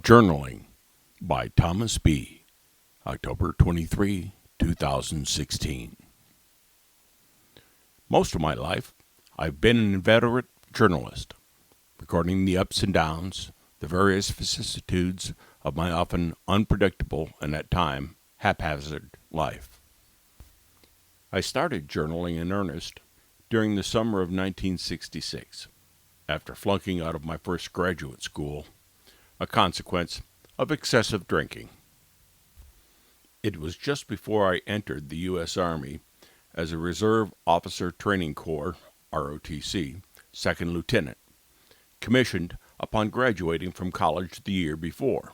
Journaling by Thomas B. October 23, 2016. Most of my life, I've been an inveterate journalist, recording the ups and downs, the various vicissitudes of my often unpredictable and at times haphazard life. I started journaling in earnest during the summer of 1966, after flunking out of my first graduate school, a consequence of excessive drinking. It was just before I entered the U.S. Army as a Reserve Officer Training Corps, ROTC, second lieutenant, commissioned upon graduating from college the year before.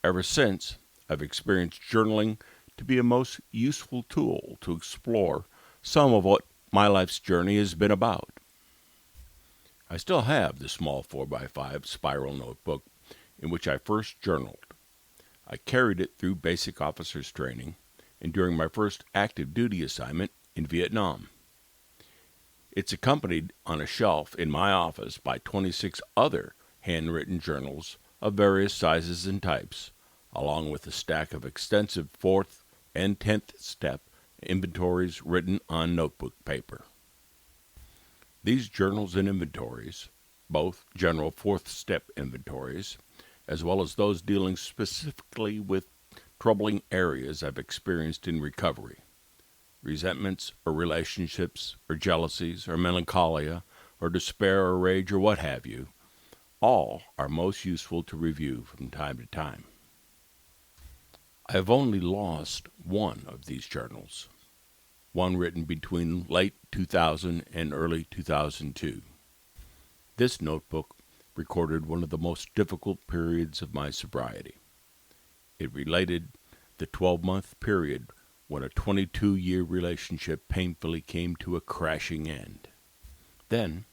Ever since, I've experienced journaling to be a most useful tool to explore some of what my life's journey has been about. I still have the small 4x5 spiral notebook in which I first journaled. I carried it through basic officers training and during my first active duty assignment in Vietnam. It's accompanied on a shelf in my office by 26 other handwritten journals of various sizes and types, along with a stack of extensive 4th and 10th step inventories written on notebook paper. These journals and inventories, both general 4th step inventories, as well as those dealing specifically with troubling areas I've experienced in recovery, resentments or relationships or jealousies or melancholia or despair or rage or what have you, all are most useful to review from time to time. I have only lost one of these journals, one written between late 2000 and early 2002. This notebook recorded one of the most difficult periods of my sobriety. It related the 12-month period when a 22-year relationship painfully came to a crashing end. Then,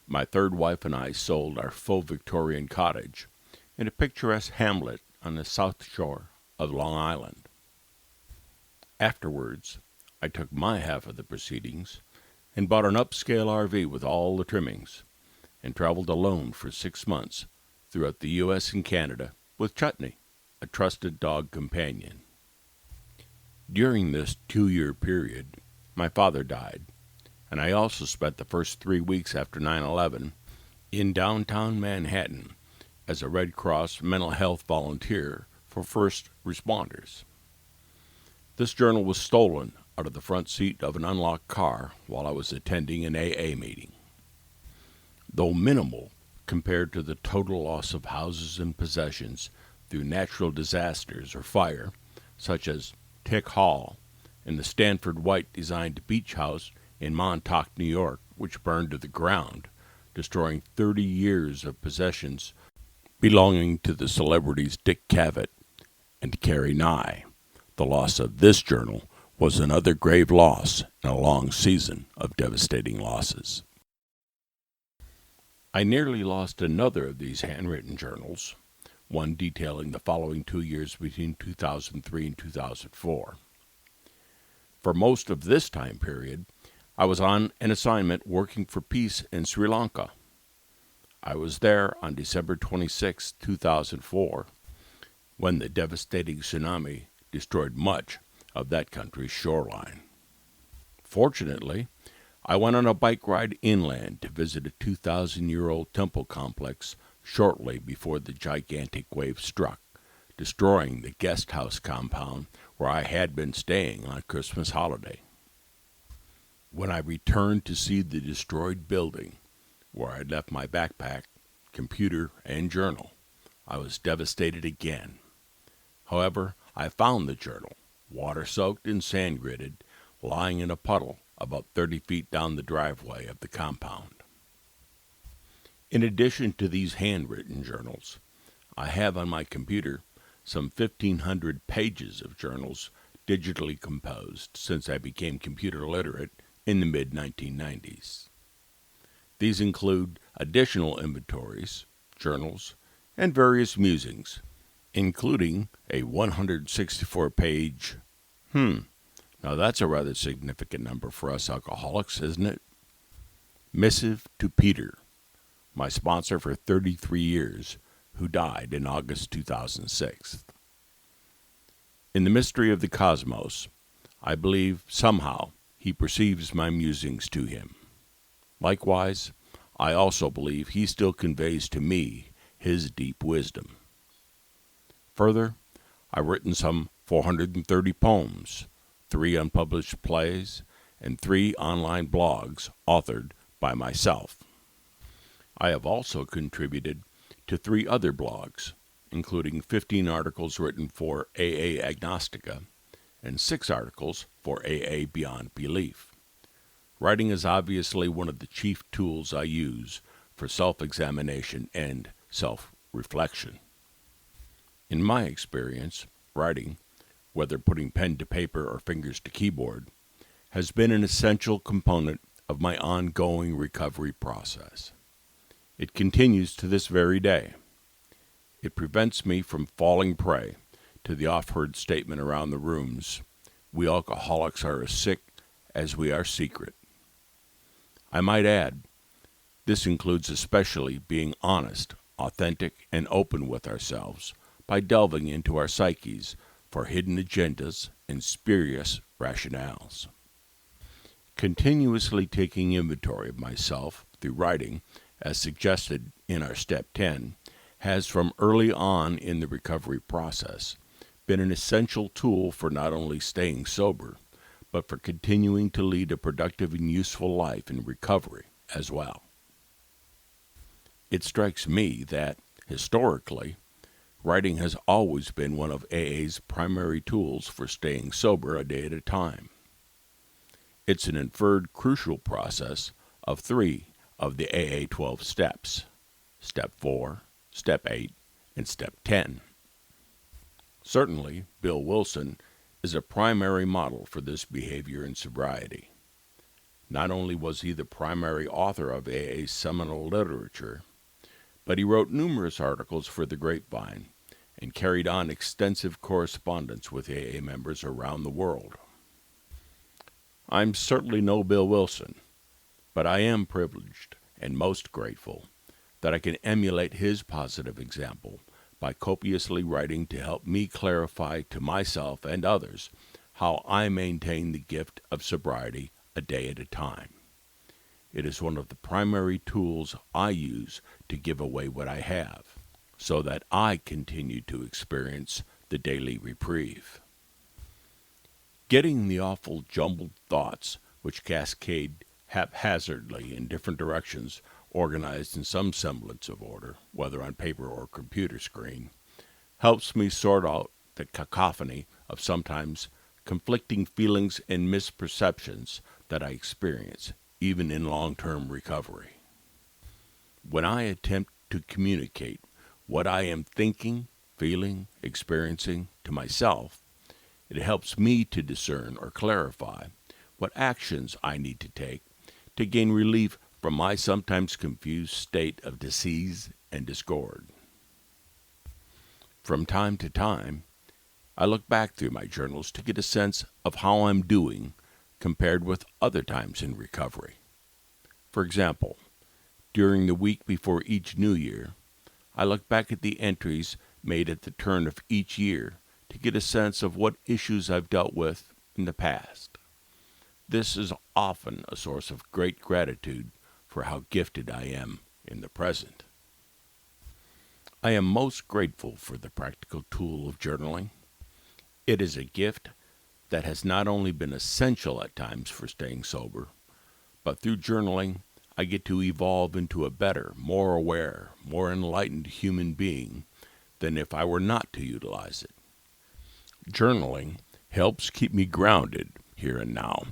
my third wife and I sold our full Victorian cottage in a picturesque hamlet on the south shore of Long Island. Afterwards, I took my half of the proceedings and bought an upscale RV with all the trimmings and traveled alone for 6 months throughout the U.S. and Canada with Chutney, a trusted dog companion. During this 2-year period, my father died, and I also spent the first 3 weeks after 9/11 in downtown Manhattan as a Red Cross mental health volunteer for first responders. This journal was stolen out of the front seat of an unlocked car while I was attending an AA meeting. Though minimal compared to the total loss of houses and possessions through natural disasters or fire, such as Tick Hall and the Stanford White-designed beach house in Montauk, New York, which burned to the ground, destroying 30 years of possessions belonging to the celebrities Dick Cavett and Carrie Nye. The loss of this journal was another grave loss in a long season of devastating losses. I nearly lost another of these handwritten journals, one detailing the following 2 years between 2003 and 2004. For most of this time period, I was on an assignment working for peace in Sri Lanka. I was there on December 26, 2004, when the devastating tsunami destroyed much of that country's shoreline. Fortunately, I went on a bike ride inland to visit a 2,000-year-old temple complex shortly before the gigantic wave struck, destroying the guest house compound where I had been staying on Christmas holiday. When I returned to see the destroyed building, where I had left my backpack, computer, and journal, I was devastated again. However, I found the journal, water-soaked and sand-gridded, lying in a puddle about 30 feet down the driveway of the compound. In addition to these handwritten journals, I have on my computer some 1,500 pages of journals digitally composed since I became computer literate in the mid-1990s. These include additional inventories, journals, and various musings, including a 164-page, now that's a rather significant number for us alcoholics, isn't it? Missive to Peter, my sponsor for 33 years, who died in August 2006. In the mystery of the cosmos, I believe somehow he perceives my musings to him. Likewise, I also believe he still conveys to me his deep wisdom. Further, I've written some 430 poems, 3 unpublished plays, and 3 online blogs authored by myself. I have also contributed to 3 other blogs, including 15 articles written for AA Agnostica and 6 articles for AA Beyond Belief. Writing is obviously one of the chief tools I use for self-examination and self-reflection. In my experience, writing, whether putting pen to paper or fingers to keyboard, has been an essential component of my ongoing recovery process. It continues to this very day. It prevents me from falling prey to the oft-heard statement around the rooms, "We alcoholics are as sick as we are secret." I might add, this includes especially being honest, authentic, and open with ourselves by delving into our psyches for hidden agendas and spurious rationales. Continuously taking inventory of myself through writing, as suggested in our Step 10, has from early on in the recovery process been an essential tool for not only staying sober, but for continuing to lead a productive and useful life in recovery as well. It strikes me that, historically, writing has always been one of AA's primary tools for staying sober a day at a time. It's an inferred crucial process of 3 of the AA 12 steps: Step 4, Step 8, and Step 10. Certainly, Bill Wilson is a primary model for this behavior in sobriety. Not only was he the primary author of AA's seminal literature, but he wrote numerous articles for the Grapevine and carried on extensive correspondence with AA members around the world. I'm certainly no Bill Wilson, but I am privileged and most grateful that I can emulate his positive example by copiously writing to help me clarify to myself and others how I maintain the gift of sobriety a day at a time. It is one of the primary tools I use to give away what I have, so that I continue to experience the daily reprieve. Getting the awful jumbled thoughts which cascade haphazardly in different directions, organized in some semblance of order, whether on paper or computer screen, helps me sort out the cacophony of sometimes conflicting feelings and misperceptions that I experience, even in long-term recovery. When I attempt to communicate what I am thinking, feeling, experiencing to myself, it helps me to discern or clarify what actions I need to take to gain relief from my sometimes confused state of disease and discord. From time to time, I look back through my journals to get a sense of how I'm doing compared with other times in recovery. For example, during the week before each New Year, I look back at the entries made at the turn of each year to get a sense of what issues I've dealt with in the past. This is often a source of great gratitude for how gifted I am in the present. I am most grateful for the practical tool of journaling. It is a gift that has not only been essential at times for staying sober, but through journaling, I get to evolve into a better, more aware, more enlightened human being than if I were not to utilize it. Journaling helps keep me grounded here and now,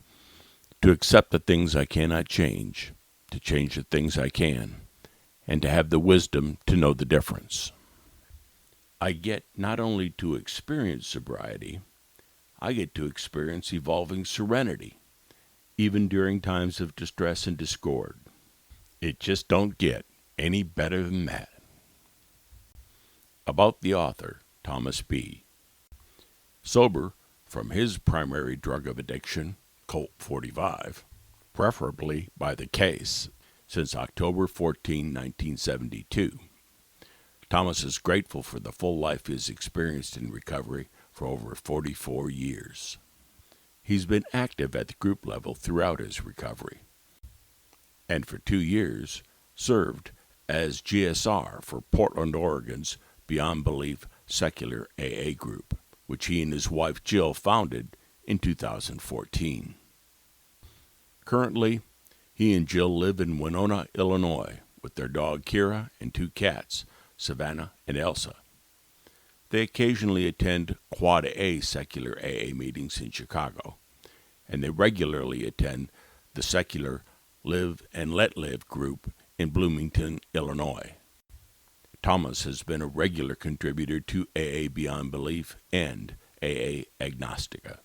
to accept the things I cannot change, to change the things I can, and to have the wisdom to know the difference. I get not only to experience sobriety, I get to experience evolving serenity, even during times of distress and discord. It just don't get any better than that. About the author, Thomas B. Sober from his primary drug of addiction, Colt 45, preferably by the case, since October 14, 1972. Thomas is grateful for the full life he has experienced in recovery for over 44 years. He's been active at the group level throughout his recovery, and for 2 years served as GSR for Portland, Oregon's Beyond Belief Secular AA group, which he and his wife Jill founded in 2014. Currently, he and Jill live in Winona, Illinois, with their dog Kira and 2 cats, Savannah and Elsa. They occasionally attend Quad A Secular AA meetings in Chicago, and they regularly attend the Secular Live and Let Live group in Bloomington, Illinois. Thomas has been a regular contributor to AA Beyond Belief and AA Agnostica.